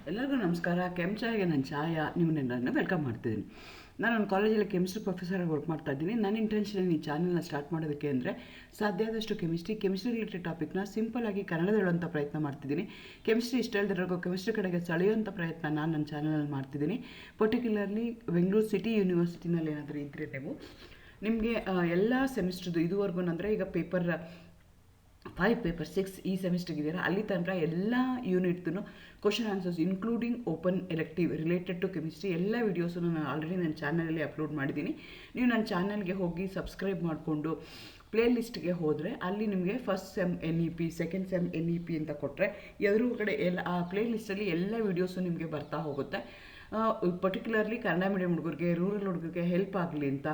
ಎಲ್ಲರಿಗೂ ನಮಸ್ಕಾರ. ಕೆಮ್ಚಾಯಿಗೆ ನಾನು ಛಾಯಾ ನಿಮ್ಮನ್ನೆಲ್ಲರನ್ನು ವೆಲ್ಕಮ್ ಮಾಡ್ತಿದ್ದೀನಿ. ನಾನು ನನ್ನ ಕಾಲೇಜಲ್ಲಿ ಕೆಮಿಸ್ಟ್ರಿ ಪ್ರೊಫೆಸರಾಗಿ ವರ್ಕ್ ಮಾಡ್ತಾ ಇದ್ದೀನಿ. ನನ್ನ ಇಂಟೆನ್ಷನ್ ಈ ಚಾನಲ್ನ ಸ್ಟಾರ್ಟ್ ಮಾಡೋದಕ್ಕೆ ಅಂದರೆ ಸಾಧ್ಯ ಆದಷ್ಟು ಕೆಮಿಸ್ಟ್ರಿ ರಿಲೇಟೆಡ್ ಟಾಪಿಕ್ನ ಸಿಂಪಲ್ಲಾಗಿ ಕನ್ನಡದಲ್ಲಿ ಹೇಳುವಂಥ ಪ್ರಯತ್ನ ಮಾಡ್ತಿದ್ದೀನಿ. ಕೆಮಿಸ್ಟ್ರಿ ಇಷ್ಟ ಇಲ್ಲದಿರೋರ್ಗೂ ಕೆಮಿಸ್ಟ್ರಿ ಕಡೆಗೆ ಸೆಳೆಯುವಂಥ ಪ್ರಯತ್ನ ನಾನು ನನ್ನ ಚಾನಲಲ್ಲಿ ಮಾಡ್ತಿದ್ದೀನಿ. ಪರ್ಟಿಕ್ಯುಲರ್ಲಿ ಬೆಂಗಳೂರು ಸಿಟಿ ಯೂನಿವರ್ಸಿಟಿನಲ್ಲಿ ಏನಾದರೂ ಇದ್ದರೆ ನಿಮಗೆ ಎಲ್ಲ ಸೆಮಿಸ್ಟ್ರದ್ದು ಇದುವರೆಗೂ ಅಂದರೆ ಈಗ ಪೇಪರ್ 5 ಪೇಪರ್ 6 ಈ ಸೆಮಿಸ್ಟ್ರಿಗಿದ್ದೀರಾ, ಅಲ್ಲಿ ತನಕ ಎಲ್ಲ ಯೂನಿಟ್ದು question answers including open elective related to chemistry ಎಲ್ಲ ವೀಡಿಯೋಸನ್ನು ನಾನು ಆಲ್ರೆಡಿ ನನ್ನ ಚಾನಲಲ್ಲಿ ಅಪ್ಲೋಡ್ ಮಾಡಿದ್ದೀನಿ. ನೀವು ನನ್ನ ಚಾನಲ್ಗೆ ಹೋಗಿ ಸಬ್ಸ್ಕ್ರೈಬ್ ಮಾಡಿಕೊಂಡು ಪ್ಲೇ ಲಿಸ್ಟ್ಗೆ ಹೋದರೆ ಅಲ್ಲಿ ನಿಮಗೆ first sem NEP, second sem NEP ಅಂತ ಕೊಟ್ಟರೆ ಎದುರುಗಡೆ ಎಲ್ಲ ಆ ಪ್ಲೇ ಲಿಸ್ಟಲ್ಲಿ ಎಲ್ಲ ವೀಡಿಯೋಸು ನಿಮಗೆ ಬರ್ತಾ ಹೋಗುತ್ತೆ. ಪರ್ಟಿಕ್ಯುಲರ್ಲಿ ಕನ್ನಡ ಮೀಡಿಯಂ ಹುಡುಗರಿಗೆ, ರೂರಲ್ ಹುಡುಗರಿಗೆ ಹೆಲ್ಪ್ ಆಗಲಿ ಅಂತ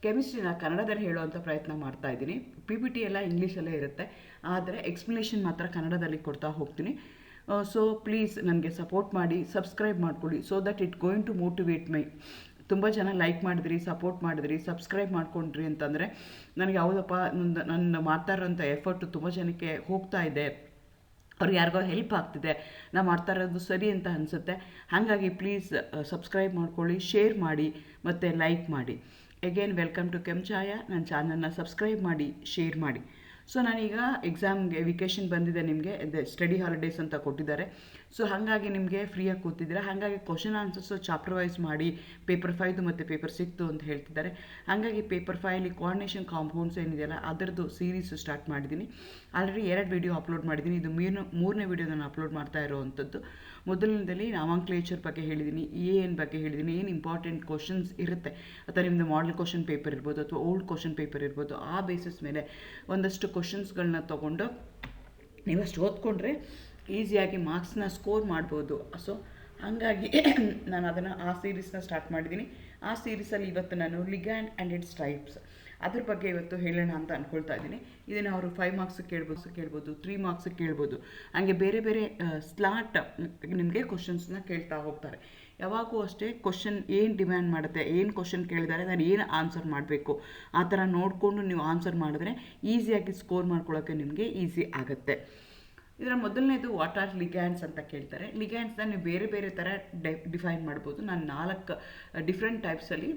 ಕೆಮಿಸ್ಟ್ರಿನ ಕನ್ನಡದಲ್ಲಿ ಹೇಳುವಂಥ ಪ್ರಯತ್ನ ಮಾಡ್ತಾ ಇದ್ದೀನಿ. PPT ಎಲ್ಲ ಇಂಗ್ಲೀಷಲ್ಲೇ ಇರುತ್ತೆ, ಆದರೆ ಎಕ್ಸ್ಪ್ಲನೇಷನ್ ಮಾತ್ರ ಕನ್ನಡದಲ್ಲಿ ಕೊಡ್ತಾ ಹೋಗ್ತೀನಿ. ಸೊ ಪ್ಲೀಸ್ ನನಗೆ ಸಪೋರ್ಟ್ ಮಾಡಿ, ಸಬ್ಸ್ಕ್ರೈಬ್ ಮಾಡ್ಕೊಳ್ಳಿ, so that it going to motivate my. ತುಂಬ ಜನ ಲೈಕ್ ಮಾಡಿದ್ರಿ, ಸಪೋರ್ಟ್ ಮಾಡಿದ್ರಿ, ಸಬ್ಸ್ಕ್ರೈಬ್ ಮಾಡ್ಕೊಂಡ್ರಿ ಅಂತಂದರೆ ನನಗೆ ಯಾವುದಪ್ಪ ನನ್ನ ಮಾಡ್ತಾ ಇರೋಂಥ ಎಫರ್ಟು ತುಂಬ ಜನಕ್ಕೆ ಹೋಗ್ತಾ ಇದೆ, ಅವ್ರಿಗೆ ಯಾರಿಗೋ ಹೆಲ್ಪ್ ಆಗ್ತಿದೆ, ನಾವು ಮಾಡ್ತಾ ಇರೋದು ಸರಿ ಅಂತ ಅನಿಸುತ್ತೆ. ಹಾಗಾಗಿ ಪ್ಲೀಸ್ ಸಬ್ಸ್ಕ್ರೈಬ್ ಮಾಡ್ಕೊಳ್ಳಿ, ಶೇರ್ ಮಾಡಿ ಮತ್ತು ಲೈಕ್ ಮಾಡಿ. ಅಗೇನ್ ವೆಲ್ಕಮ್ ಟು ಕೆಮ್ಚಾಯ. ನನ್ನ ಚಾನಲ್ನ ಸಬ್ಸ್ಕ್ರೈಬ್ ಮಾಡಿ, ಶೇರ್ ಮಾಡಿ. ಸೊ ನಾನೀಗ ಎಕ್ಸಾಮ್ಗೆ ವೆಕೇಷನ್ ಬಂದಿದೆ, ನಿಮಗೆ ಸ್ಟಡಿ ಹಾಲಿಡೇಸ್ ಅಂತ ಕೊಟ್ಟಿದ್ದಾರೆ. ಸೊ ಹಾಗಾಗಿ ನಿಮಗೆ ಫ್ರೀಯಾಗಿ ಕೂತಿದ್ದೀರಾ, ಹಾಗಾಗಿ ಕ್ವಶನ್ ಆನ್ಸರ್ಸು ಚಾಪ್ಟರ್ ವೈಸ್ ಮಾಡಿ ಪೇಪರ್ 5 ಮತ್ತು ಪೇಪರ್ 6 ಅಂತ ಹೇಳ್ತಿದ್ದಾರೆ. ಹಾಗಾಗಿ ಪೇಪರ್ 5 ಕೋಆರ್ಡಿನೇಷನ್ ಕಾಂಪೌಂಡ್ಸ್ ಏನಿದೆಯಲ್ಲ ಅದರದ್ದು ಸೀರೀಸು ಸ್ಟಾರ್ಟ್ ಮಾಡಿದ್ದೀನಿ. ಆಲ್ರೆಡಿ 2 ವಿಡಿಯೋ ಅಪ್ಲೋಡ್ ಮಾಡಿದ್ದೀನಿ, ಇದು ಮೂರನೇ ವಿಡಿಯೋ ನಾನು ಅಪ್ಲೋಡ್ ಮಾಡ್ತಾ ಇರೋವಂಥದ್ದು. ಮೊದಲನೇದಲ್ಲಿ ನಾಮಂಕ್ಲೇಚರ್ ಬಗ್ಗೆ ಹೇಳಿದ್ದೀನಿ, ಏನು ಬಗ್ಗೆ ಹೇಳಿದ್ದೀನಿ, ಏನು ಇಂಪಾರ್ಟೆಂಟ್ ಕ್ವಶನ್ಸ್ ಇರುತ್ತೆ ಅಥವಾ ನಿಮ್ಮದು ಮಾಡೆಲ್ ಕ್ವಶನ್ ಪೇಪರ್ ಇರ್ಬೋದು ಅಥವಾ ಓಲ್ಡ್ ಕ್ವಶನ್ ಪೇಪರ್ ಇರ್ಬೋದು, ಆ ಬೇಸಿಸ್ ಮೇಲೆ ಒಂದಷ್ಟು ಕ್ವಶನ್ಸ್ಗಳನ್ನ ತೊಗೊಂಡು ನೀವಷ್ಟು ಓದ್ಕೊಂಡ್ರೆ ಈಸಿಯಾಗಿ ಮಾರ್ಕ್ಸ್ನ ಸ್ಕೋರ್ ಮಾಡ್ಬೋದು. ಸೊ ಹಾಗಾಗಿ ನಾನು ಅದನ್ನು ಆ ಸೀರೀಸ್ನ ಸ್ಟಾರ್ಟ್ ಮಾಡಿದ್ದೀನಿ. ಆ ಸೀರೀಸಲ್ಲಿ ಇವತ್ತು ನಾನು ಲಿಗ್ಯಾಂಡ್ ಆ್ಯಂಡ್ ಇಟ್ಸ್ ಟೈಪ್ಸ್ ಅದ್ರ ಬಗ್ಗೆ ಇವತ್ತು ಹೇಳೋಣ ಅಂತ ಅಂದ್ಕೊಳ್ತಾ ಇದ್ದೀನಿ. ಇದನ್ನು ಅವರು 5 ಮಾರ್ಕ್ಸ್ ಕೇಳ್ಬೋದು, 3 ಮಾರ್ಕ್ಸ್ ಕೇಳ್ಬೋದು, ಹಾಗೆ ಬೇರೆ ಬೇರೆ ಸ್ಲಾಟ್ ನಿಮಗೆ ಕ್ವಶನ್ಸ್ನ ಕೇಳ್ತಾ ಹೋಗ್ತಾರೆ. ಯಾವಾಗೂ ಅಷ್ಟೇ ಕ್ವಶನ್ ಏನು ಡಿಮ್ಯಾಂಡ್ ಮಾಡುತ್ತೆ, ಏನು ಕ್ವಶನ್ ಕೇಳಿದ್ದಾರೆ, ನಾನು ಏನು ಆನ್ಸರ್ ಮಾಡಬೇಕು ಆ ಥರ ನೋಡಿಕೊಂಡು ನೀವು ಆನ್ಸರ್ ಮಾಡಿದ್ರೆ ಈಸಿಯಾಗಿ ಸ್ಕೋರ್ ಮಾಡ್ಕೊಳ್ಳೋಕ್ಕೆ ನಿಮಗೆ ಈಸಿ ಆಗುತ್ತೆ. ಇದರ ಮೊದಲನೇದು ವಾಟ್ ಆರ್ ಲಿಗ್ಯಾಂಡ್ಸ್ ಅಂತ ಕೇಳ್ತಾರೆ. ಲಿಗ್ಯಾಂಡ್ಸ್ನ ನೀವು ಬೇರೆ ಬೇರೆ ಥರ ಡಿಫೈನ್ ಮಾಡ್ಬೋದು. ನಾನು 4 ಡಿಫ್ರೆಂಟ್ ಟೈಪ್ಸಲ್ಲಿ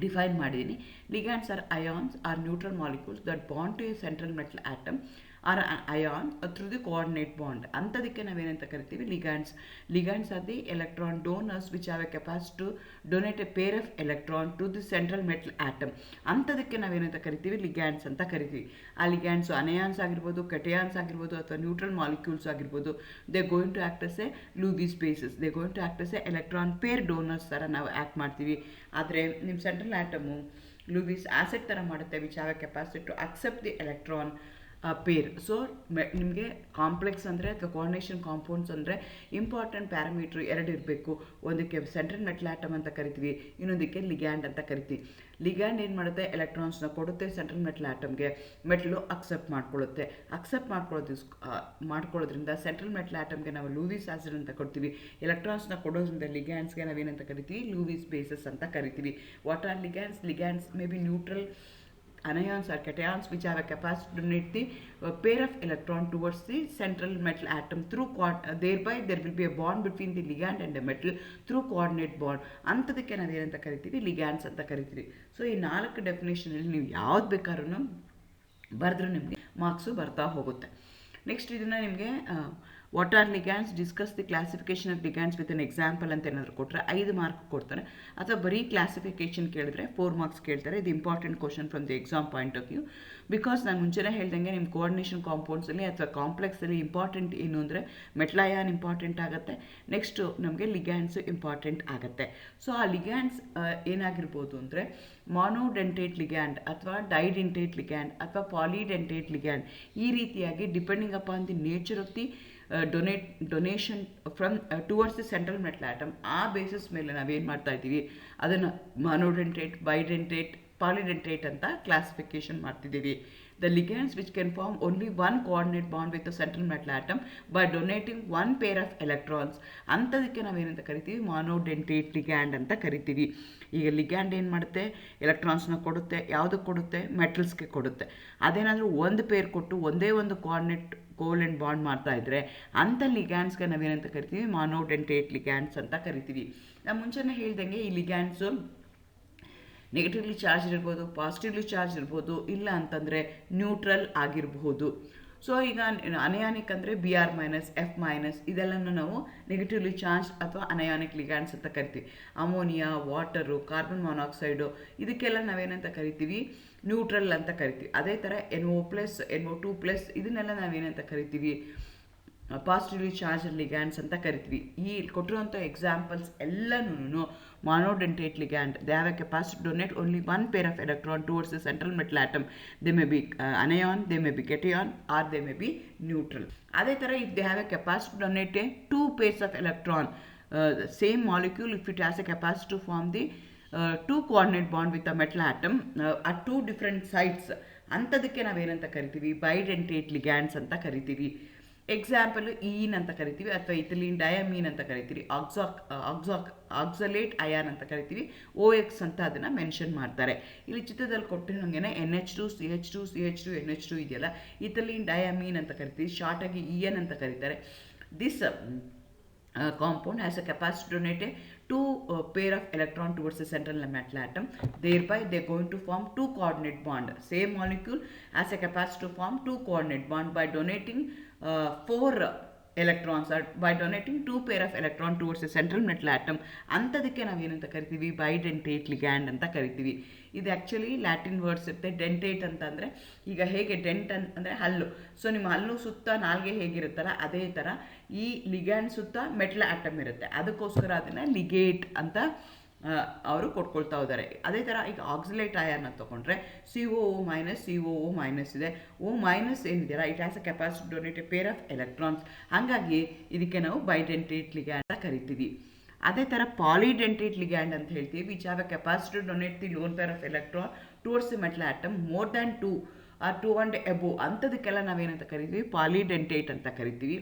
ಡಿಫೈನ್ ಮಾಡಿದ್ದೀನಿ. Ligands or ions or neutral molecules that bond to a central metal atom or ion through the coordinate bond. ಅಂಥದಕ್ಕೆ ನಾವೇನಂತ ಕರಿತೀವಿ ligands. Ligands are the electron donors which have a capacity to donate a pair of electron to the central metal atom. ಅಂಥದಕ್ಕೆ ನಾವೇನಂತ ಕರಿತೀವಿ ligands ಅಂತ ಕರಿತೀವಿ. ಆ ಲಿಗ್ಯಾಂಡ್ಸು anions ಆಗಿರ್ಬೋದು, ಕೆಟಯಾನ್ಸ್ ಆಗಿರ್ಬೋದು ಅಥವಾ ನ್ಯೂಟ್ರಲ್ ಮಾಲಿಕ್ಯೂಲ್ಸ್ ಆಗಿರ್ಬೋದು. They going to act as a Lewis bases, they going to act as a electron pair donors ಥರ ನಾವು ಆ್ಯಕ್ಟ್ ಮಾಡ್ತೀವಿ. ಆದರೆ ನಿಮ್ಮ ಸೆಂಟ್ರಲ್ ಆಟಮು ಲೂವಿಸ್ ಆಸಿಡ್ ಥರ ಮಾಡುತ್ತೆ which have a capacity to accept the electron pair. So ನಿಮಗೆ complex ಅಂದರೆ ಅಥವಾ ಕೋಆರ್ಡಿನೇಷನ್ ಕಾಂಪೌಂಡ್ಸ್ ಅಂದರೆ ಇಂಪಾರ್ಟೆಂಟ್ ಪ್ಯಾರಾಮೀಟ್ರ್ 2 ಇರಬೇಕು. ಒಂದಕ್ಕೆ ಸೆಂಟ್ರಲ್ ಮೆಟಲ್ ಆಟಮ್ ಅಂತ ಕರಿತೀವಿ, ಇನ್ನೊಂದಕ್ಕೆ ಲಿಗ್ಯಾಂಡ್ ಅಂತ ಕರಿತೀವಿ. ಲಿಗ್ಯಾಂಡ್ ಏನು ಮಾಡುತ್ತೆ, ಎಲೆಕ್ಟ್ರಾನ್ಸ್ನ ಕೊಡುತ್ತೆ ಸೆಂಟ್ರಲ್ ಮೆಟಲ್ ಆಟಮ್ಗೆ, ಮೆಟಲು ಅಕ್ಸೆಪ್ಟ್ ಮಾಡ್ಕೊಳ್ಳುತ್ತೆ. ಅಕ್ಸೆಪ್ಟ್ ಮಾಡ್ಕೊಳ್ಳೋದ್ರಿಂದ ಸೆಂಟ್ರಲ್ ಮೆಟಲ್ ಆಟಮ್ಗೆ ನಾವು ಲೂವಿಸ್ ಆಸಿಡ್ ಅಂತ ಕೊಡ್ತೀವಿ. ಎಲೆಕ್ಟ್ರಾನ್ಸ್ನ ಕೊಡೋದ್ರಿಂದ ಲಿಗ್ಯಾಂಡ್ಸ್ಗೆ ನಾವೇನಂತ ಕರಿತೀವಿ, ಲೂವಿಸ್ ಬೇಸಸ್ ಅಂತ ಕರಿತೀವಿ. What are ligands? Ligands May be neutral anions or cations which have a capacity to donate the pair of electron towards the central metal atom through thereby there will be a bond between the ligand and the metal through coordinate bond. ಅಂಥದಕ್ಕೆ ನಾವು ಏನಂತ ಕರಿತೀವಿ, ligands ಅಂತ ಕರಿತೀವಿ. So ಈ 4 ಡೆಫಿನೇಷನಲ್ಲಿ ನೀವು ಯಾವ್ದು ಬೇಕಾದ್ರೂ ಬರೆದ್ರೂ ನಿಮಗೆ ಮಾರ್ಕ್ಸು ಬರ್ತಾ ಹೋಗುತ್ತೆ. ನೆಕ್ಸ್ಟ್ ಇದನ್ನು ನಿಮಗೆ what are ligands, discuss the classification of ligands with an example ಅಂತ ಏನಾದರೂ ಕೊಟ್ಟರೆ 5 ಮಾರ್ಕ್ ಕೊಡ್ತಾರೆ. ಅಥವಾ ಬರೀ ಕ್ಲಾಸಿಫಿಕೇಶನ್ ಕೇಳಿದ್ರೆ 4 ಮಾರ್ಕ್ಸ್ ಕೇಳ್ತಾರೆ. ಇದು important question from the exam point of view. Because ನಾನು ಮುಂಚೆನೇ ಹೇಳ್ದಂಗೆ ನಿಮ್ಮ ಕೋಆರ್ಡಿನೇಷನ್ ಕಾಂಪೌಂಡ್ಸಲ್ಲಿ ಅಥವಾ ಕಾಂಪ್ಲೆಕ್ಸಲ್ಲಿ ಇಂಪಾರ್ಟೆಂಟ್ ಏನು ಅಂದರೆ ಮೆಟಲ್ ಅಯಾನ್ ಇಂಪಾರ್ಟೆಂಟ್ ಆಗುತ್ತೆ, ನೆಕ್ಸ್ಟು ನಮಗೆ ಲಿಗ್ಯಾಂಡ್ಸು ಇಂಪಾರ್ಟೆಂಟ್ ಆಗುತ್ತೆ. ಸೊ ಆ ಲಿಗ್ಯಾಂಡ್ಸ್ ಏನಾಗಿರ್ಬೋದು ಅಂದರೆ ಮಾನೋಡೆಂಟೇಟ್ ಲಿಗ್ಯಾಂಡ್ ಅಥವಾ ಡೈಡೆಂಟೇಟ್ ಲಿಗ್ಯಾಂಡ್ ಅಥವಾ ಪಾಲಿಡೆಂಟೇಟ್ ಲಿಗ್ಯಾಂಡ್, ಈ ರೀತಿಯಾಗಿ depending upon the nature of the donation from towards the central metal atom, ಆ ಬೇಸಿಸ್ ಮೇಲೆ ನಾವೇನು ಮಾಡ್ತಾ ಇದ್ದೀವಿ ಅದನ್ನು ಮಾನೋಡೆಂಟೇಟ್, ಬೈಡೆಂಟೇಟ್, ಪಾಲಿಡೆಂಟೇಟ್ ಅಂತ ಕ್ಲಾಸಿಫಿಕೇಶನ್ ಮಾಡ್ತಿದ್ದೀವಿ. The ligands which can form only one coordinate bond with the central metal atom by donating one pair of electrons, ಅಂಥದಕ್ಕೆ ನಾವೇನಂತ ಕರಿತೀವಿ, ಮಾನೋಡೆಂಟೇಟ್ ಲಿಗ್ಯಾಂಡ್ ಅಂತ ಕರಿತೀವಿ. ಈಗ ಲಿಗ್ಯಾಂಡ್ ಏನು ಮಾಡುತ್ತೆ, ಎಲೆಕ್ಟ್ರಾನ್ಸ್ನ ಕೊಡುತ್ತೆ. ಯಾವುದಕ್ಕೆ ಕೊಡುತ್ತೆ, ಮೆಟಲ್ಸ್ಗೆ ಕೊಡುತ್ತೆ. ಅದೇನಾದರೂ ಒಂದು ಪೇರ್ ಕೊಟ್ಟು ಒಂದೇ ಒಂದು ಕೋಆರ್ಡಿನೇಟ್ ಕೋವೆಲೆಂಟ್ ಬಾಂಡ್ ಮಾಡ್ತಾ ಇದ್ರೆ ಅಂಥ ಲಿಗ್ಯಾಂಡ್ಸ್ಗೆ ನಾವೇನಂತ ಕರಿತೀವಿ ಮಾನೋಡೆಂಟೇಟ್ ಲಿಗ್ಯಾಂಡ್ಸ್ ಅಂತ ಕರಿತೀವಿ. ನಾನು ಮುಂಚೆನೇ ಹೇಳ್ದಂಗೆ ಈ ಲಿಗ್ಯಾಂಡ್ಸು ನೆಗೆಟಿವ್ಲಿ ಚಾರ್ಜ್ ಇರ್ಬೋದು, ಪಾಸಿಟಿವ್ಲಿ ಚಾರ್ಜ್ ಇರ್ಬೋದು, ಇಲ್ಲ ಅಂತಂದರೆ ನ್ಯೂಟ್ರಲ್ ಆಗಿರಬಹುದು. ಸೊ ಈಗ ಅನಯಾನಿಕ್ ಅಂದರೆ Br-F- ಇದೆಲ್ಲನೂ ನಾವು ನೆಗೆಟಿವ್ಲಿ ಚಾರ್ಜ್ ಅಥವಾ ಅನಯಾನಿಕ್ ಲಿಗ್ಯಾಂಡ್ಸ್ ಅಂತ ಕರಿತೀವಿ. ಅಮೋನಿಯಾ, ವಾಟರು, ಕಾರ್ಬನ್ ಮಾನಾಕ್ಸೈಡು ಇದಕ್ಕೆಲ್ಲ ನಾವೇನಂತ ಕರಿತೀವಿ ನ್ಯೂಟ್ರಲ್ ಅಂತ ಕರಿತೀವಿ. ಅದೇ ಥರ NO+, NO2+, ಇದನ್ನೆಲ್ಲ ನಾವೇನಂತ ಕರಿತೀವಿ ಪಾಸಿಟಿವ್ಲಿ ಚಾರ್ಜ್ ಲಿಗ್ಯಾಂಡ್ಸ್ ಅಂತ ಕರಿತೀವಿ. ಈ ಕೊಟ್ಟಿರುವಂಥ ಎಕ್ಸಾಂಪಲ್ಸ್ ಎಲ್ಲನೂ monodentate ligand. They have a capacity to donate only one pair of electron towards the central metal atom. They may be anion, they may be cation, or they may be neutral. ಅದೇ ಥರ if they have a capacity to donate a 2 pairs of electron, same molecule if it has a capacity to form the 2 coordinate bond with a metal atom at 2 different sites, ಅಂಥದಕ್ಕೆ ನಾವೇನಂತ ಕರಿತೀವಿ bidentate ligands ಅಂತ ಕರಿತೀವಿ. Example ಈನ್ ಅಂತ ಕರಿತೀವಿ, ಅಥವಾ ethylene ಡಯಾಮೀನ್ ಅಂತ ಕರಿತೀವಿ, oxalate ion ಅಂತ ಕರಿತೀವಿ, OX ಅಂತ ಅದನ್ನು ಮೆನ್ಷನ್ ಮಾಡ್ತಾರೆ. ಇಲ್ಲಿ ಚಿತ್ರದಲ್ಲಿ ಕೊಟ್ಟಿರೋಂಗೆ NH2 CH2 CH2 NH2 ಇದೆಯಲ್ಲ, ಇಥಿಲೀನ್ ಡಯಾಮೀನ್ ಅಂತ ಕರಿತೀವಿ, ಶಾರ್ಟಾಗಿ EN ಅಂತ ಕರೀತಾರೆ. This compound has a capacity to donate a 2 pair of electron towards the central metal atom. Thereby they are going to form 2 coordinate bond. Same molecule has a capacity to form 2 coordinate bond by donating 4 electrons, or by donating 2 pair of electron towards the central metal atom. ಅಂಥದಕ್ಕೆ ನಾವೇನಂತ ಕರಿತೀವಿ bidentate ligand ಅಂತ ಕರಿತೀವಿ. ಇದು actually Latin words ಇರುತ್ತೆ. ಡೆಂಟೇಟ್ ಅಂತಂದರೆ ಈಗ ಹೇಗೆ dent ಅಂದರೆ ಹಲ್ಲು, ಸೊ ನಿಮ್ಮ ಹಲ್ಲು ಸುತ್ತ ನಾಲ್ಗೆ ಹೇಗಿರುತ್ತಲ್ಲ ಅದೇ ಥರ ಈ ಲಿಗ್ಯಾಂಡ್ ಸುತ್ತ ಮೆಟಲ್ ಆಟಮ್ ಇರುತ್ತೆ, ಅದಕ್ಕೋಸ್ಕರ ಅದನ್ನು ಲಿಗೇಟ್ ಅಂತ ಅವರು ಕೊಟ್ಕೊಳ್ತಾ ಇದ್ದಾರೆ. ಅದೇ ಥರ ಈಗ ಆಕ್ಸಿಲೇಟ್ ಅಯಾನ್ ಅಂತ ತೊಗೊಂಡ್ರೆ COO- ಇದೆ. O- ಏನಿದೆಯಲ್ಲ it has a capacity to donate a pair of electrons. ಹಾಗಾಗಿ ಇದಕ್ಕೆ ನಾವು ಬೈಡೆಂಟೇಟ್ ಲಿಗ್ಯಾಂಡ್ ಅಂತ ಕರಿತೀವಿ. ಅದೇ ಥರ ಪಾಲಿಡೆಂಟೇಟ್ ಲಿಗ್ಯಾಂಡ್ ಅಂತ ಹೇಳ್ತೀವಿ, which have a capacity to donate the lone pair of electron towards the metal atom more than 2 or 2 and above. ಅಂಥದಕ್ಕೆಲ್ಲ ನಾವೇನಂತ ಕರಿತೀವಿ ಪಾಲಿಡೆಂಟೇಟ್ ಅಂತ ಕರಿತೀವಿ.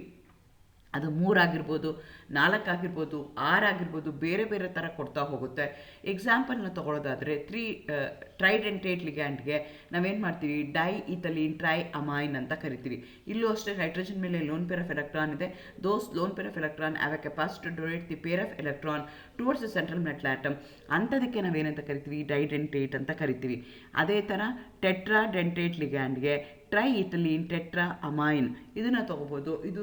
ಅದು 3 ಆಗಿರ್ಬೋದು, 4 ಆಗಿರ್ಬೋದು, 6 ಆಗಿರ್ಬೋದು, ಬೇರೆ ಬೇರೆ ಥರ ಕೊಡ್ತಾ ಹೋಗುತ್ತೆ. ಎಕ್ಸಾಂಪಲ್ನ ತೊಗೊಳೋದಾದರೆ ಟ್ರೈಡೆಂಟೇಟ್ ಲಿಗ್ಯಾಂಡ್ಗೆ ನಾವೇನು ಮಾಡ್ತೀವಿ ಡೈ ಇಥಲೀನ್ ಟ್ರೈ ಅಮೈನ್ ಅಂತ ಕರಿತೀವಿ. ಇಲ್ಲೂ ಅಷ್ಟೇ ನೈಟ್ರೋಜನ್ ಮೇಲೆ ಲೋನ್ ಪೇರ್ ಆಫ್ ಎಲೆಕ್ಟ್ರಾನ್ ಇದೆ. Those lone pair of electron have a capacity to donate the pair of electron towards the central metal atom. ಅಂಥದಕ್ಕೆ ನಾವೇನಂತ ಕರಿತೀವಿ ಡೈಡೆಂಟೇಟ್ ಅಂತ ಕರಿತೀವಿ. ಅದೇ ಥರ ಟೆಟ್ರಾಡೆಂಟೇಟ್ ಲಿಗ್ಯಾಂಡ್ಗೆ ಟ್ರೈ ಇಥಲೀನ್ ಟೆಟ್ರಾ ಅಮೈನ್ ಇದನ್ನು ತೊಗೋಬೋದು. ಇದು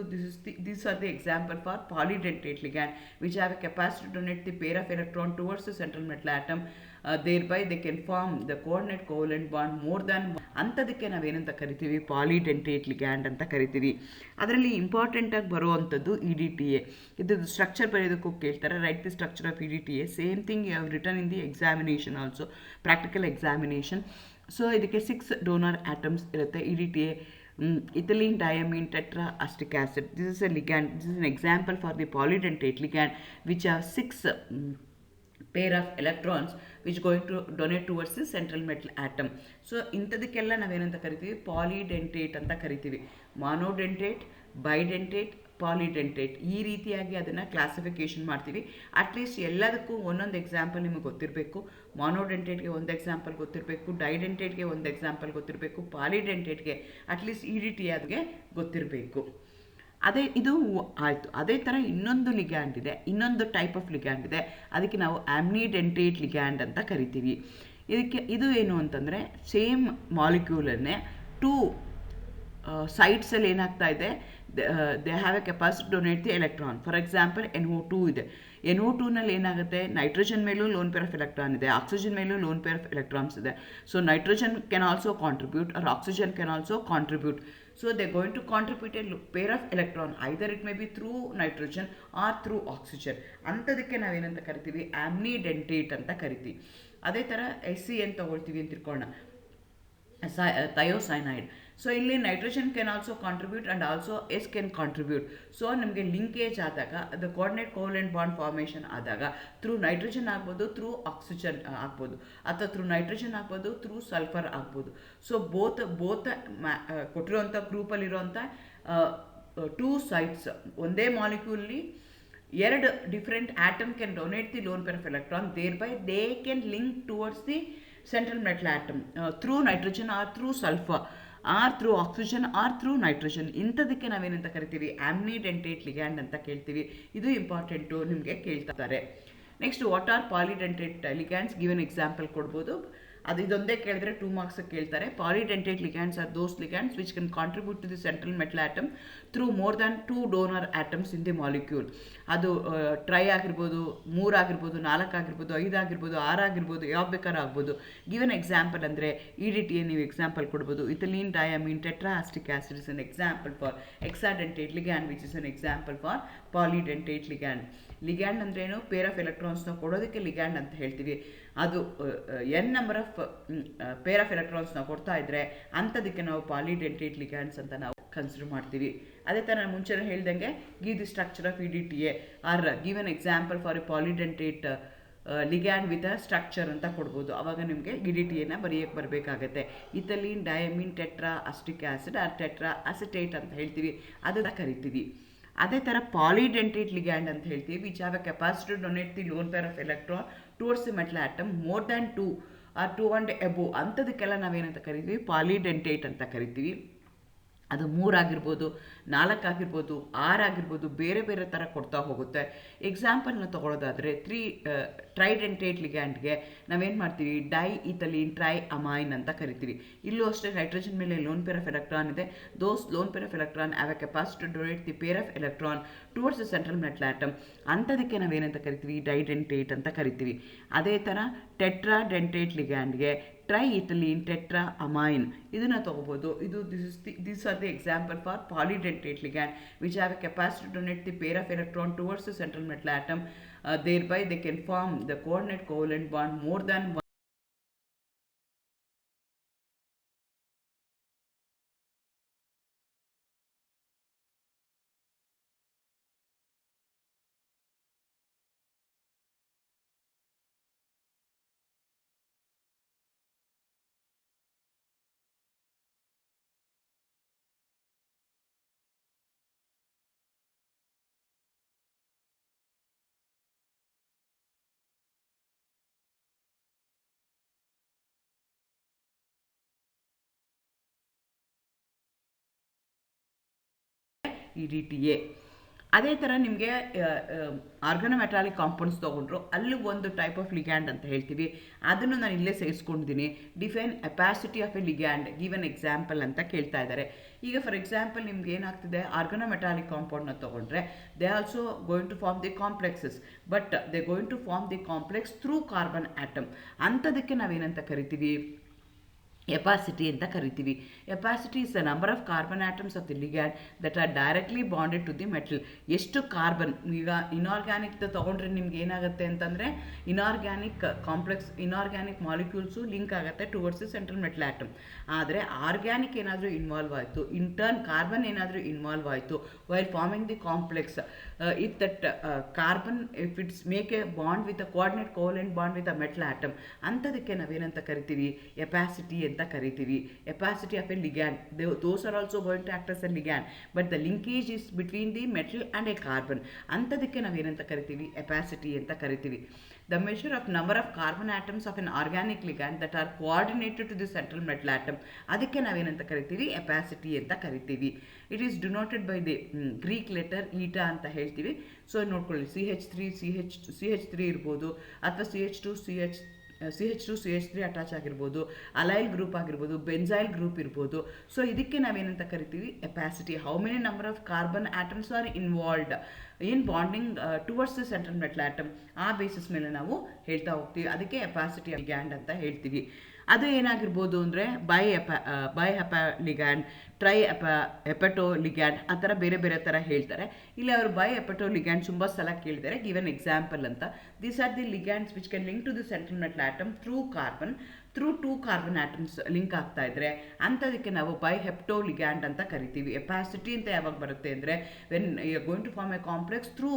this are the example for polydentate ligand which have a capacity to donate the pair of electron towards the central metal atom. thereby they can form the coordinate covalent bond more than. ಅಂಥದಕ್ಕೆ ನಾವೇನಂತ ಕರಿತೀವಿ ಪಾಲಿಡೆಂಟೇಟ್ ligand ಅಂತ ಕರಿತೀವಿ. ಅದರಲ್ಲಿ ಇಂಪಾರ್ಟೆಂಟಾಗಿ ಬರುವಂಥದ್ದು EDTA. ಇದ್ರದ್ದು structure ಬರೆಯೋದಕ್ಕೂ ಕೇಳ್ತಾರೆ, write the structure of EDTA. Same thing you have written in the examination also, practical examination. So ಇದಕ್ಕೆ 6 ಡೋನರ್ ಆಟಮ್ಸ್ ಇರುತ್ತೆ. EDTA ethylene diamine tetra acetic acid. This is a ligand. This is an example for the polydentate ligand which have 6 pair of electrons which going to donate towards the central metal atom. So ಇಂಥದಕ್ಕೆಲ್ಲ ನಾವೇನಂತ ಕರಿತೀವಿ ಪಾಲಿಡೆಂಟೇಟ್ ಅಂತ ಕರಿತೀವಿ. ಮಾನೋಡೆಂಟೇಟ್, bidentate, ಪಾಲಿಡೆಂಟೇಟ್ ಈ ರೀತಿಯಾಗಿ ಅದನ್ನು classification ಮಾಡ್ತೀವಿ. At least ಎಲ್ಲದಕ್ಕೂ ಒಂದೊಂದು ಎಕ್ಸಾಂಪಲ್ ನಿಮಗೆ ಗೊತ್ತಿರಬೇಕು. ಮಾನೋಡೆಂಟೇಟ್ಗೆ ಒಂದು ಎಕ್ಸಾಂಪಲ್ ಗೊತ್ತಿರಬೇಕು, ಡೈಡೆಂಟೇಟ್ಗೆ ಒಂದು ಎಕ್ಸಾಂಪಲ್ ಗೊತ್ತಿರಬೇಕು, ಪಾಲಿಡೆಂಟೇಟ್ಗೆ ಅಟ್ಲೀಸ್ಟ್ EDTA ಗೊತ್ತಿರಬೇಕು. ಇದು ಆಯಿತು. ಅದೇ ಥರ ಇನ್ನೊಂದು ಲಿಗ್ಯಾಂಡ್ ಇದೆ, ಇನ್ನೊಂದು ಟೈಪ್ ಆಫ್ ಲಿಗ್ಯಾಂಡ್ ಇದೆ, ಅದಕ್ಕೆ ನಾವು ಆಮ್ನಿಡೆಂಟೇಟ್ ಲಿಗ್ಯಾಂಡ್ ಅಂತ ಕರಿತೀವಿ. ಇದು ಏನು ಅಂತಂದರೆ ಸೇಮ್ ಮಾಲಿಕ್ಯೂಲನ್ನೇ 2 ಸೈಡ್ಸಲ್ಲಿ ಏನಾಗ್ತಾ ಇದೆ, they have a capacity donate the electron. For example NO2 ಇದೆ. NO2ನಲ್ಲಿ ಏನಾಗುತ್ತೆ, ನೈಟ್ರೋಜನ್ ಮೇಲೂ ಲೋನ್ ಪೇರ್ ಆಫ್ ಎಲೆಕ್ಟ್ರಾನ್ ಇದೆ, ಆಕ್ಸಿಜನ್ ಮೇಲೂ ಲೋನ್ ಪೇರ್ ಆಫ್ ಎಲೆಕ್ಟ್ರಾನ್ಸ್ ಇದೆ. So nitrogen can also contribute or oxygen can also contribute. So they are going to contribute a pair of electron, either it may be through nitrogen or through oxygen. ಅಂಥದಕ್ಕೆ ನಾವೇನಂತ ಕರಿತೀವಿ ಆಮ್ನಿಡೆಂಟೇಟ್ ಅಂತ ಕರಿತೀವಿ. ಅದೇ ಥರ SCN ತಗೊಳ್ತೀವಿ ಅಂತ ತಿಳ್ಕೊಳ್ಳೋಣ, ಥಯೋಸೈನೈಡ್. ಸೊ ಇಲ್ಲಿ nitrogen can also contribute and also S can contribute. So ನಿಮಗೆ ಲಿಂಕೇಜ್ ಆದಾಗ the coordinate covalent bond formation ಆದಾಗ ಥ್ರೂ ನೈಟ್ರೋಜನ್ ಆಗ್ಬೋದು, ಥ್ರೂ ಆಕ್ಸಿಜನ್ ಆಗ್ಬೋದು, ಅಥವಾ ಥ್ರೂ ನೈಟ್ರೋಜನ್ ಆಗ್ಬೋದು, ಥ್ರೂ ಸಲ್ಫರ್ ಆಗ್ಬೋದು. ಸೊ ಬೋತ್ ಕೊಟ್ಟಿರುವಂಥ ಗ್ರೂಪಲ್ಲಿರುವಂಥ 2 ಸೈಟ್ಸ್ ಒಂದೇ ಮಾಲಿಕ್ಯೂಲ್ಲಿ 2 different atom can donate the lone pair of electron. Thereby they can link towards the central metal atom through nitrogen or through sulfur. Or through oxygen or through nitrogen. ಇಂಥದಕ್ಕೆ ನಾವೇನಂತ ಕರಿತೀವಿ, ಆಮ್ನಿಡೆಂಟೇಟ್ ligand ಅಂತ ಕೇಳ್ತೀವಿ. ಇದು important, ನಿಮಗೆ ಕೇಳ್ತಾರೆ. Next, what are polydentate ligands, given example ಕೊಡ್ಬೋದು. ಅದು ಇದೊಂದೇ ಕೇಳಿದ್ರೆ 2 ಮಾರ್ಕ್ಸ್ ಕೇಳ್ತಾರೆ. Polydentate ligands are those ligands which can contribute to the central metal atom through more than 2 donor atoms in the molecule. ಅದು ಟ್ರೈ ಆಗಿರ್ಬೋದು, 3 ಆಗಿರ್ಬೋದು, 4 ಆಗಿರ್ಬೋದು, 5 ಆಗಿರ್ಬೋದು, 6 ಆಗಿರ್ಬೋದು, ಯಾವ ಬೇಕಾದ್ರೂ ಆಗ್ಬೋದು. ಗಿವನ್ ಎಕ್ಸಾಂಪಲ್ ಅಂದರೆ EDTA ನೀವು ಎಕ್ಸಾಂಪಲ್ ಕೊಡ್ಬೋದು. Ethylene diamine tetraacetic acid is an example for hexadentate ligand which is an example for polydentate ligand. Ligand ಅಂದ್ರೇನು, ಪೇರ್ ಆಫ್ ಎಲೆಕ್ಟ್ರಾನ್ಸ್ನ ಕೊಡೋದಕ್ಕೆ ಲಿಗ್ಯಾಂಡ್ ಅಂತ ಹೇಳ್ತೀವಿ. ಅದು n number of pair of ಎಲೆಕ್ಟ್ರಾನ್ಸ್ನ ಕೊಡ್ತಾ ಇದ್ರೆ ಅಂಥದಕ್ಕೆ ನಾವು ಪಾಲಿಡೆಂಟೇಟ್ ಲಿಗ್ಯಾಂಡ್ಸ್ ಅಂತ ನಾವು ಕನ್ಸಿಡರ್ ಮಾಡ್ತೀವಿ. ಅದೇ ಥರ ನಾನು ಮುಂಚೆನೇ ಹೇಳ್ದಂಗೆ give the structure of EDTA or give an example for a polydentate ligand with a structure ಅಂತ ಕೊಡ್ಬೋದು. ಆವಾಗ ನಿಮಗೆ EDTA ಬರೆಯೋಕ್ಕೆ ಬರಬೇಕಾಗತ್ತೆ. Ethylene diamine tetra acetic acid or tetra acetate ಅಂತ ಹೇಳ್ತೀವಿ, ಅದನ್ನು ಕರಿತೀವಿ. ಅದೇ ಥರ ಪಾಲಿಡೆಂಟೇಟ್ ಲಿಗ್ಯಾಂಡ್ ಅಂತ ಹೇಳ್ತೀವಿ which have a capacity to donate the lone pair of electron towards the metal atom more than 2 or 2 and above. ಅಂಥದಕ್ಕೆಲ್ಲ ನಾವೇನಂತ ಕರಿತೀವಿ, ಪಾಲಿಡೆಂಟೇಟ್ ಅಂತ ಕರಿತೀವಿ. ಅದು 3 ಆಗಿರ್ಬೋದು, 4 ಆಗಿರ್ಬೋದು, 6 ಆಗಿರ್ಬೋದು, ಬೇರೆ ಬೇರೆ ಥರ ಕೊಡ್ತಾ ಹೋಗುತ್ತೆ. ಎಕ್ಸಾಂಪಲ್ನ ತೊಗೊಳೋದಾದರೆ ಟ್ರೈಡೆಂಟೇಟ್ ಲಿಗ್ಯಾಂಡ್ಗೆ ನಾವೇನು ಮಾಡ್ತೀವಿ, ಡೈ ಇಥಲೀನ್ ಟ್ರೈ ಅಮೈನ್ ಅಂತ ಕರಿತೀವಿ. ಇಲ್ಲೂ ಅಷ್ಟೇ ನೈಟ್ರೋಜನ್ ಮೇಲೆ ಲೋನ್ ಪೇರ್ ಆಫ್ ಎಲೆಕ್ಟ್ರಾನ್ ಇದೆ. Those lone pair of electron have a capacity to donate the pair of electron towards the central metal atom. ಅಂಥದಕ್ಕೆ ನಾವೇನಂತ ಕರಿತೀವಿ, ಡೈಡೆಂಟೇಟ್ ಅಂತ ಕರಿತೀವಿ. ಅದೇ ಥರ ಟೆಟ್ರಾಡೆಂಟೇಟ್ ಲಿಗ್ಯಾಂಡ್ಗೆ ಟ್ರೈ ಇಥಲೀನ್ ಟೆಟ್ರಾ ಅಮೈನ್ ಇದನ್ನು ತೊಗೋಬೋದು. ಇದು this are the example for polydentate ligand which have a capacity to donate the pair of electron towards the central metal atom. thereby they can form the coordinate covalent bond more than one. EDTA. ಅದೇ ಥರ ನಿಮಗೆ organometallic compounds ತೊಗೊಂಡ್ರು, ಅಲ್ಲಿ ಒಂದು type of ligand ಅಂತ ಹೇಳ್ತೀವಿ. ಅದನ್ನು ನಾನು ಇಲ್ಲೇ ಸೇರಿಸ್ಕೊಂಡಿದ್ದೀನಿ. Define hapticity of a ligand, give an example ಅಂತ ಕೇಳ್ತಾ ಇದ್ದಾರೆ. ಈಗ ಫಾರ್ ಎಕ್ಸಾಂಪಲ್ ನಿಮ್ಗೆ ಏನಾಗ್ತಿದೆ, ಆರ್ಗನೋಮೆಟಾಲಿಕ್ ಕಾಂಪೌಂಡ್ನ ತೊಗೊಂಡ್ರೆ they also going to form the complexes, but they going to form the complex through carbon atom. ಅಂಥದಕ್ಕೆ ನಾವೇನಂತ ಕರಿತೀವಿ, ಎಪಾಸಿಟಿ ಅಂತ ಕರಿತೀವಿ. Hapticity is the number of carbon atoms of the ligand that are directly bonded to the metal. ಎಷ್ಟು carbon, ಈಗ inorganic ತೊಗೊಂಡ್ರೆ ನಿಮ್ಗೆ ಏನಾಗುತ್ತೆ ಅಂತಂದರೆ, inorganic complex, inorganic molecules link ಆಗುತ್ತೆ towards the central metal atom. ಆದರೆ ಆರ್ಗ್ಯಾನಿಕ್ ಏನಾದರೂ ಇನ್ವಾಲ್ವ್ ಆಯಿತು, ಇಂಟರ್ನ್ ಕಾರ್ಬನ್ ಏನಾದರೂ ಇನ್ವಾಲ್ವ್ ಆಯಿತು while forming the complex, if that carbon if it's make a bond with a coordinate covalent bond with a metal atom, ಅಂಥದಕ್ಕೆ ನಾವೇನಂತ ಕರಿತೀವಿ, hapticity ಅಂತ ಕರಿತೀವಿ. Hapticity of a ligand, those are also going to act as a ligand, but the linkage is between the metal and a carbon. ಅಂಥದಕ್ಕೆ ನಾವೇನಂತ ಕರಿತೀವಿ, hapticity ಅಂತ ಕರಿತೀವಿ. The measure of number of carbon atoms of an organic ligand that are coordinated to the central metal atom, ಅದಕ್ಕೆ ನಾವೇನಂತ ಕರಿತೀವಿ, hapticity ಅಂತ ಕರಿತೀವಿ. It is denoted by the Greek letter eta ಅಂತ ಹೇಳ್ತೀವಿ. ಸೊ ನೋಡ್ಕೊಳ್ಳಿ, CH3 ಇರ್ಬೋದು, ಅಥವಾ CH2CH3 ಅಟ್ಯಾಚ್ ಆಗಿರ್ಬೋದು, ಅಲೈಲ್ ಗ್ರೂಪ್ ಆಗಿರ್ಬೋದು, ಬೆಂಜೈಲ್ ಗ್ರೂಪ್ ಇರ್ಬೋದು. ಸೊ ಇದಕ್ಕೆ ನಾವೇನಂತ ಕರಿತೀವಿ, hapticity. How many number of carbon atoms are involved in bonding towards the central metal atom, ಆ ಬೇಸಿಸ್ ಮೇಲೆ ನಾವು ಹೇಳ್ತಾ ಹೋಗ್ತೀವಿ. ಅದಕ್ಕೆ ಎಪಾಸಿಟಿ ಲಿಗ್ಯಾಂಡ್ ಅಂತ ಹೇಳ್ತೀವಿ. ಅದು ಏನಾಗಿರ್ಬೋದು ಅಂದರೆ bi hapto ligand, tri hapto ligand, ಆ ಥರ ಬೇರೆ ಬೇರೆ ಥರ ಹೇಳ್ತಾರೆ. ಇಲ್ಲಿ ಅವರು ಬೈ ಹೆಪಟೋ ಲಿಗ್ಯಾಂಡ್ ತುಂಬ ಸಲ ಕೇಳಿದ್ದಾರೆ, ಗಿವನ್ ಎಕ್ಸಾಂಪಲ್ ಅಂತ. These are the ligands which can link to the central metal atom through 2 carbon atoms link ಆಗ್ತಾ ಇದ್ರೆ ಅಂಥದಕ್ಕೆ ನಾವು ಬೈ ಹೆಪ್ಟೋ ಲಿಗ್ಯಾಂಡ್ ಅಂತ ಕರಿತೀವಿ. ಎಪಾಸಿಟಿ ಅಂತ ಯಾವಾಗ ಬರುತ್ತೆ ಅಂದರೆ, when you are going to form a complex through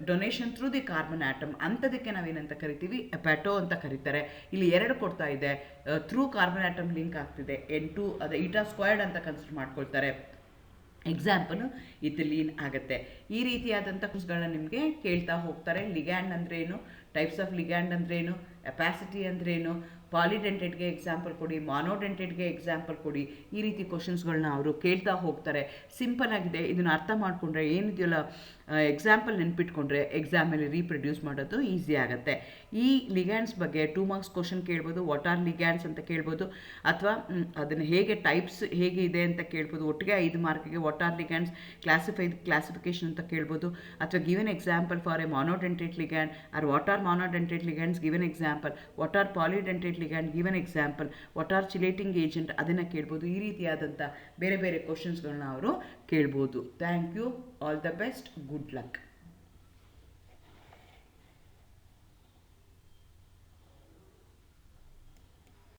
donation through the carbon atom, ಅಂಥದಕ್ಕೆ ನಾವೇನಂತ ಕರಿತೀವಿ, ಎಪಾಟೋ ಅಂತ ಕರೀತಾರೆ. ಇಲ್ಲಿ 2 ಕೊಡ್ತಾ ಇದೆ, ಥ್ರೂ ಕಾರ್ಬನ್ ಆಟಮ್ ಲಿಂಕ್ ಆಗ್ತಿದೆ, N2 ಅದೇ ಈಟಾ ಸ್ಕ್ವೈರ್ಡ್ ಅಂತ ಕನ್ಸಿಡರ್ ಮಾಡ್ಕೊಳ್ತಾರೆ. ಎಕ್ಸಾಂಪಲು ಇಥಿಲೀನ್ ಆಗುತ್ತೆ. ಈ ರೀತಿಯಾದಂಥ ಕ್ವಶ್ಚನ್ಗಳನ್ನ ನಿಮಗೆ ಕೇಳ್ತಾ ಹೋಗ್ತಾರೆ. ಲಿಗ್ಯಾಂಡ್ ಅಂದ್ರೇನು, ಟೈಪ್ಸ್ ಆಫ್ ಲಿಗ್ಯಾಂಡ್ ಅಂದ್ರೇನು, ಎಪಾಸಿಟಿ ಅಂದ್ರೇನು, ಪಾಲಿಡೆಂಟೆಡ್ಗೆ ಎಕ್ಸಾಂಪಲ್ ಕೊಡಿ, ಮಾನೋಡೆಂಟೆಡ್ಗೆ ಎಕ್ಸಾಂಪಲ್ ಕೊಡಿ. ಈ ರೀತಿ ಕ್ವಶನ್ಸ್ಗಳನ್ನ ಅವರು ಕೇಳ್ತಾ ಹೋಗ್ತಾರೆ. ಸಿಂಪಲ್ ಆಗಿದೆ, ಇದನ್ನು ಅರ್ಥ ಮಾಡಿಕೊಂಡ್ರೆ ಏನಿದೆಯಲ್ಲ ಎಕ್ಸಾಂಪಲ್ ನೆನ್ಪಿಟ್ಕೊಂಡ್ರೆ ಎಕ್ಸಾಮಲ್ಲಿ ರೀಪ್ರೊಡ್ಯೂಸ್ ಮಾಡೋದು ಈಸಿ ಆಗುತ್ತೆ. ಈ ಲಿಗ್ಯಾಂಡ್ಸ್ ಬಗ್ಗೆ 2 ಮಾರ್ಕ್ಸ್ ಕ್ವಶನ್ ಕೇಳ್ಬೋದು. ವಾಟ್ ಆರ್ ಲಿಗ್ಯಾಂಡ್ಸ್ ಅಂತ ಕೇಳ್ಬೋದು, ಅಥವಾ ಅದನ್ನು ಹೇಗೆ ಟೈಪ್ಸ್ ಹೇಗೆ ಇದೆ ಅಂತ ಕೇಳ್ಬೋದು. ಒಟ್ಟಿಗೆ 5 ಮಾರ್ಕಿಗೆ ವಾಟ್ ಆರ್ ಲಿಗ್ಯಾಂಡ್ಸ್ ಕ್ಲಾಸಿಫಿಕೇಶನ್ ಅಂತ ಕೇಳ್ಬೋದು, ಅಥವಾ given example for a monodentate ligand or what are monodentate ligands given example, what are polydentate ligand given example, what are chelating agent ಅದನ್ನು ಕೇಳ್ಬೋದು. ಈ ರೀತಿಯಾದಂಥ ಬೇರೆ ಬೇರೆ ಕ್ವಶನ್ಸ್ಗಳನ್ನ ಅವರು ಕೇಳ್ಬೋದು. Thank you, all the best, good luck.